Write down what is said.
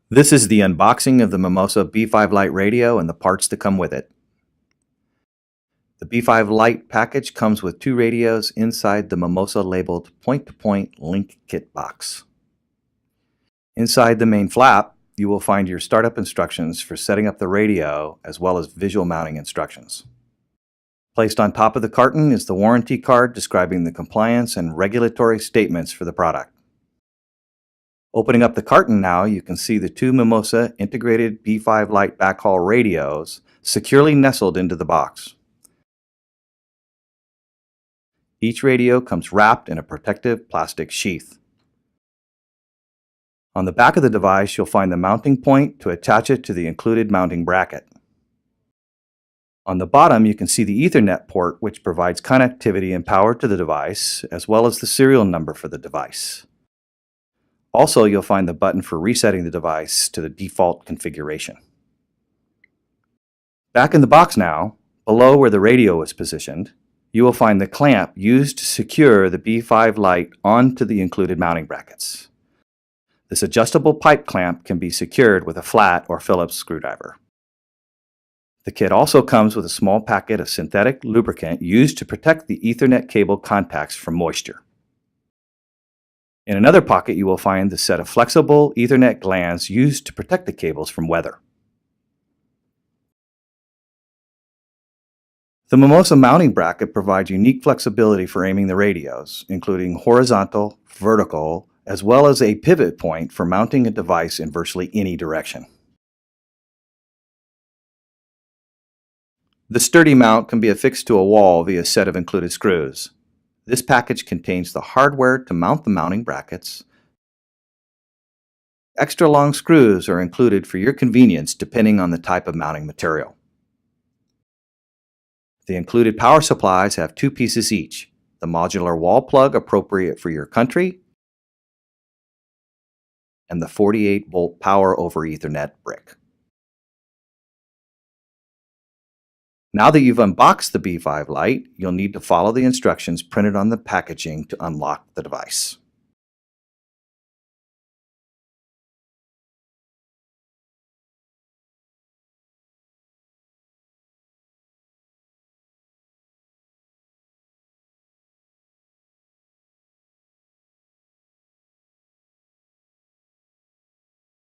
This is the unboxing of the Mimosa B5-Lite radio and the parts that come with it. The B5-Lite package comes with two radios inside the Mimosa labeled point-to-point link kit box. Inside the main flap, you will find your startup instructions for setting up the radio as well as visual mounting instructions. Placed on top of the carton is the warranty card describing the compliance and regulatory statements for the product. Opening up the carton now, you can see the two Mimosa integrated B5-Lite backhaul radios securely nestled into the box. Each radio comes wrapped in a protective plastic sheath. On the back of the device, you'll find the mounting point to attach it to the included mounting bracket. On the bottom, you can see the Ethernet port, which provides connectivity and power to the device, as well as the serial number for the device. Also, you'll find the button for resetting the device to the default configuration. Back in the box now, below where the radio is positioned, you will find the clamp used to secure the B5-Lite onto the included mounting brackets. This adjustable pipe clamp can be secured with a flat or Phillips screwdriver. The kit also comes with a small packet of synthetic lubricant used to protect the Ethernet cable contacts from moisture. In another pocket, you will find the set of flexible Ethernet glands used to protect the cables from weather. The Mimosa mounting bracket provides unique flexibility for aiming the radios, including horizontal, vertical, as well as a pivot point for mounting a device in virtually any direction. The sturdy mount can be affixed to a wall via a set of included screws. This package contains the hardware to mount the mounting brackets. Extra long screws are included for your convenience depending on the type of mounting material. The included power supplies have two pieces each, the modular wall plug appropriate for your country, and the 48-volt power over Ethernet brick. Now that you've unboxed the B5-Lite, you'll need to follow the instructions printed on the packaging to unlock the device.